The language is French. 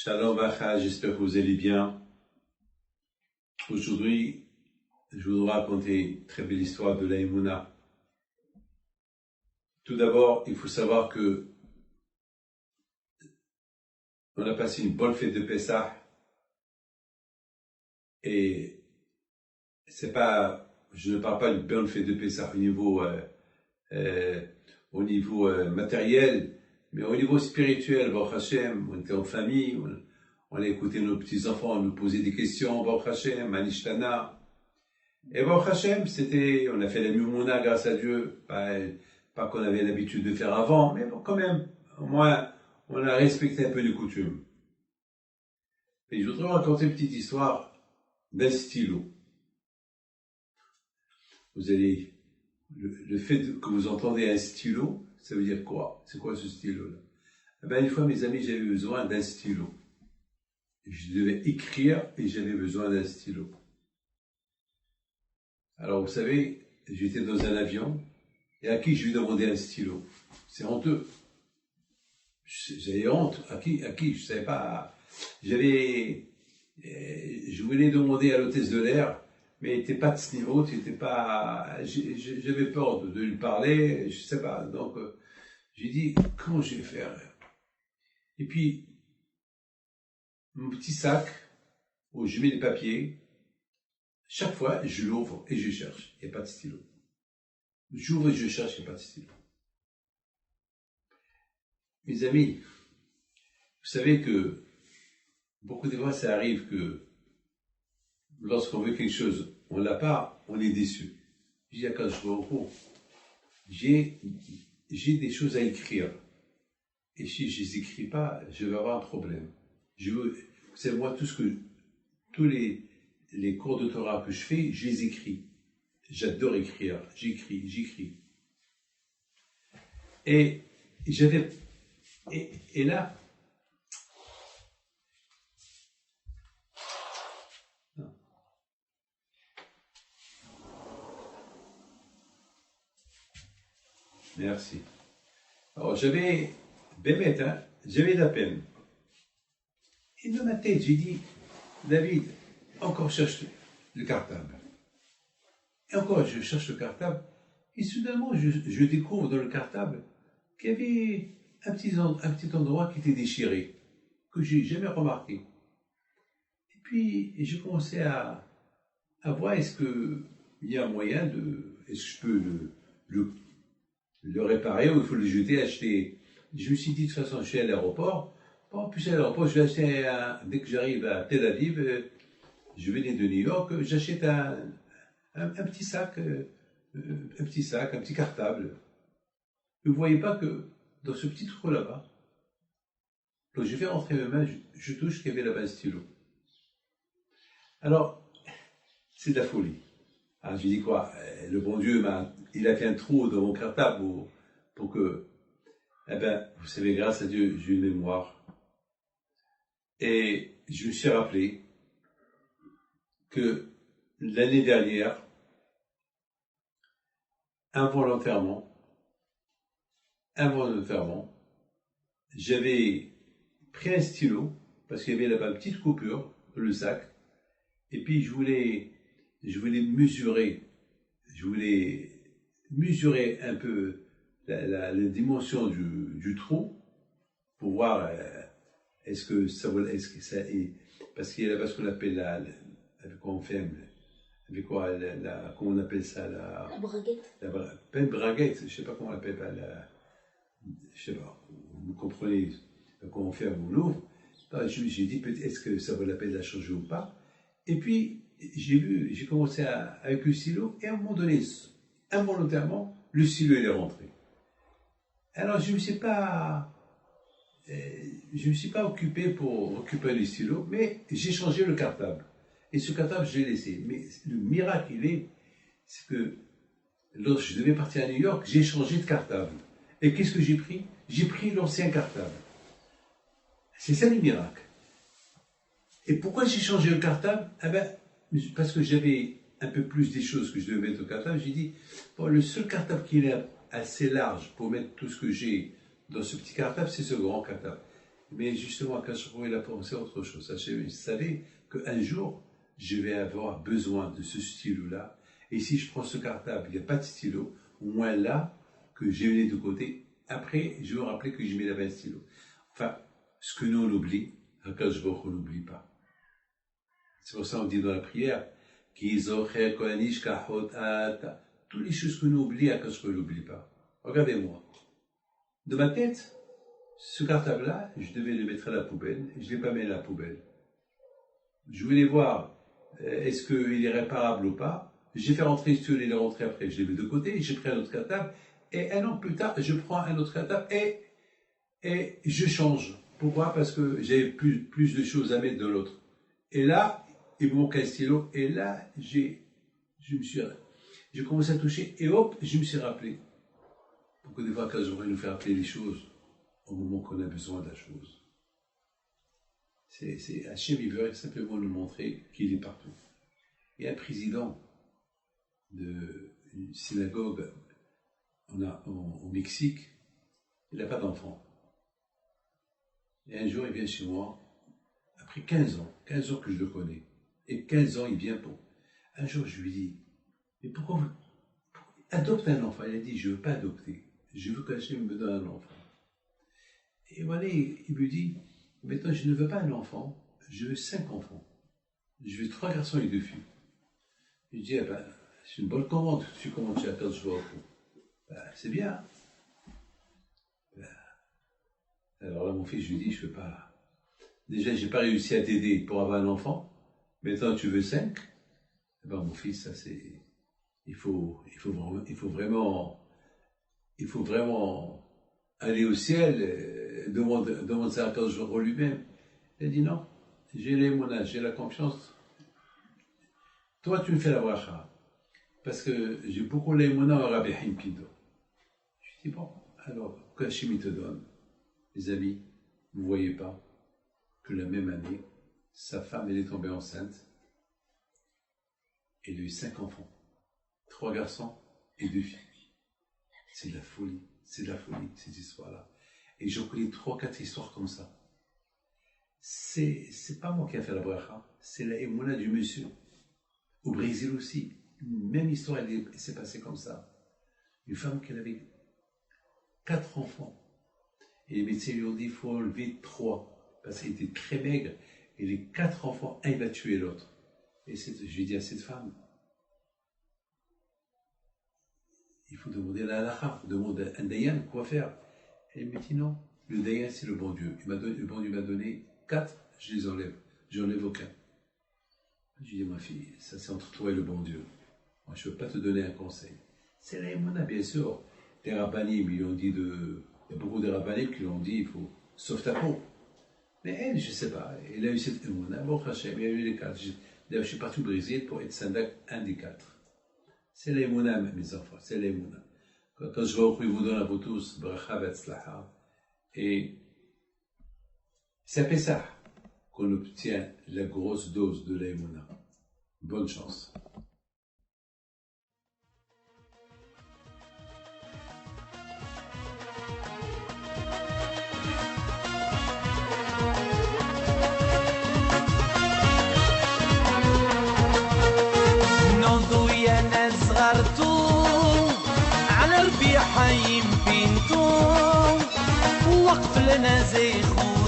Shalom Bacha, j'espère que vous allez bien. Aujourd'hui, je vous raconter une très belle histoire de la Emouna. Tout d'abord, il faut savoir que on a passé une bonne fête de Pessah et c'est pas, je ne parle pas d'une bonne fête de Pessah au niveau matériel, mais au niveau spirituel. Baruch Hashem, on était en famille, on a écouté nos petits-enfants nous poser des questions, Baruch Hashem, Manishtana. Et Baruch Hashem, on a fait la Mimouna grâce à Dieu, pas qu'on avait l'habitude de faire avant, mais bon, quand même, au moins, on a respecté un peu les coutumes. Et je voudrais raconter une petite histoire d'un stylo. Le fait que vous entendez un stylo, ça veut dire quoi? C'est quoi ce stylo-là? Eh bien, une fois, mes amis, j'avais besoin d'un stylo. Je devais écrire et j'avais besoin d'un stylo. Alors, vous savez, j'étais dans un avion, et à qui je lui demandais un stylo? C'est honteux. J'avais honte. À qui? Je savais pas. Je voulais demander à l'hôtesse de l'air, mais elle n'était pas de ce niveau, j'avais peur de lui parler, je sais pas. Donc, j'ai dit, comment je vais faire? Et puis, mon petit sac, où je mets les papiers, chaque fois, je l'ouvre et je cherche. Il n'y a pas de stylo. J'ouvre et je cherche, il n'y a pas de stylo. Mes amis, vous savez que beaucoup de fois, ça arrive que lorsqu'on veut quelque chose, on ne l'a pas, on est déçu. Je dis à quand je vais au cours, j'ai des choses à écrire. Et si je ne les écris pas, je vais avoir un problème. Vous savez, moi, tous les cours de Torah que je fais, je les écris. J'adore écrire. J'écris. Et là, merci. Alors, j'avais de la peine. Et dans ma tête, j'ai dit, David, encore cherche le cartable. Et encore, je cherche le cartable. Et soudainement, je découvre dans le cartable qu'il y avait un petit endroit qui était déchiré, que je n'ai jamais remarqué. Et puis, j'ai commencé à voir, est-ce qu'il y a un moyen est-ce que je peux le réparer ou il faut le jeter, acheter. Je me suis dit, de toute façon, je suis à l'aéroport. Bon, puis à l'aéroport, je vais acheter dès que j'arrive à Tel Aviv, je venais de New York, j'achète un petit sac, un petit cartable. Vous ne voyez pas que dans ce petit trou là-bas, donc je vais rentrer mes mains, je touche qu'il y avait là-bas un stylo. Alors, c'est de la folie. Alors j'ai dit quoi? Le bon Dieu il a fait un trou dans mon cartable pour que, eh bien, vous savez, grâce à Dieu, j'ai une mémoire. Et je me suis rappelé que l'année dernière, involontairement, j'avais pris un stylo, parce qu'il y avait là-bas une petite coupure dans le sac, et puis je voulais mesurer un peu la dimension du trou, pour voir est-ce que ça est, parce qu'il y a là-bas ce qu'on appelle avec quoi on fait, avec quoi, comment on appelle ça, la braguette. Pas une braguette, je ne sais pas comment on appelle, je sais pas, vous comprenez comment on fait à mon ouvre. J'ai dit, est-ce que ça vaut la peine de la changer ou pas? Et puis, j'ai commencé avec le stylo, et à un moment donné, involontairement, le stylo il est rentré. Alors, je ne me suis pas occupé pour récupérer le stylo, mais j'ai changé le cartable. Et ce cartable, je l'ai laissé. Mais le miracle, c'est que lorsque je devais partir à New York, j'ai changé de cartable. Et qu'est-ce que j'ai pris? J'ai pris l'ancien cartable. C'est ça le miracle. Et pourquoi j'ai changé le cartable? Eh ben, parce que j'avais un peu plus des choses que je devais mettre au cartable. J'ai dit, bon, le seul cartable qui est assez large pour mettre tout ce que j'ai dans ce petit cartable, c'est ce grand cartable. Mais justement, quand je il a pensé à autre chose. Je savais qu'un jour, je vais avoir besoin de ce stylo-là. Et si je prends ce cartable, il n'y a pas de stylo, au moins là, que j'ai les deux côtés. Après, je vais me rappeler que je mets là-bas un stylo. Enfin, ce que nous on oublie, quand je vois qu'on n'oublie pas. C'est pour ça qu'on dit dans la prière, toutes les choses que nous oublions, quand je ne l'oublie pas. Regardez-moi. De ma tête, ce cartable-là, je devais le mettre à la poubelle, je ne l'ai pas mis à la poubelle. Je voulais voir, est-ce qu'il est réparable ou pas. J'ai fait rentrer le stylo, il est rentré après, je l'ai mis de côté, j'ai pris un autre cartable, et un an plus tard, je prends un autre cartable et je change. Pourquoi? Parce que j'avais plus de choses à mettre de l'autre. Et là, il me manque un stylo, et là, j'ai commencé à toucher, et hop, je me suis rappelé. Pour que des fois, quand j'aurais nous faire rappeler les choses, au moment qu'on a besoin de la chose. Hachem, il veut simplement nous montrer qu'il est partout. Il y a un président d'une synagogue au Mexique, il n'a pas d'enfant. Et un jour, il vient chez moi, après 15 ans que je le connais, et 15 ans, il vient pour... Un jour, je lui dis, mais pourquoi vous... Adopte un enfant. Il a dit, je ne veux pas adopter, je veux qu'Hachem me donne un enfant. Et voilà, il me dit, maintenant, je ne veux pas un enfant, je veux 5 enfants. Je veux 3 garçons et 2 filles. Je dis, eh ben, c'est une bonne commande, tu commandes chez Akadosh Baruch Hu. Ben, c'est bien. Ben, alors là, mon fils, je lui dis, je ne peux pas. Déjà, je n'ai pas réussi à t'aider pour avoir un enfant. Maintenant, tu veux 5. Eh ben, mon fils, ça c'est... Il faut vraiment aller au ciel, demande ça à Akadosh Baruch Hu lui-même. Il a dit non, j'ai l'émouna, j'ai la confiance. Toi, tu me fais la bracha. Parce que j'ai beaucoup l'émouna au Rabbi Haim Pido. Je dis bon, alors, qu'Hachem te donne, les amis, vous ne voyez pas que la même année, sa femme, elle est tombée enceinte. Elle a eu 5 enfants. 3 garçons et 2 filles. C'est de la folie, cette histoire-là. Et je connais 3-4 histoires comme ça. C'est pas moi qui ai fait la bracha, c'est la émouna du monsieur. Au Brésil aussi, même histoire, elle s'est passée comme ça. Une femme qui avait 4 enfants. Et les médecins lui ont dit, il faut enlever 3, parce qu'elle était très maigre. Et les 4 enfants, un va tuer l'autre. Et je lui ai dit à cette femme, il faut demander à la halakha, il faut demander à un dayan quoi faire. Et elle me dit non, le dayan c'est le bon Dieu. Le bon Dieu m'a donné 4, je les enlève. Je n'enlève aucun. Je lui dis, ma fille, ça c'est entre toi et le bon Dieu. Moi je ne peux pas te donner un conseil. C'est la émouna, bien sûr. Les rabbanim, ils ont dit il y a beaucoup de rabbanim qui l'ont dit, il faut, sauve ta peau. Mais elle, je ne sais pas, elle a eu cette émouna. Bon, Hachem, il y a eu les 4. D'ailleurs, je suis parti au Brésil pour être syndac, un des 4. C'est l'émouna, mes enfants, c'est l'émouna. Quand je vois qu'il vous donne à vous tous, bracha v'atzlaha, et c'est à Pessah qu'on obtient la grosse dose de l'émouna. Bonne chance. على ربيع حيم بنتو وقف لنا زي خو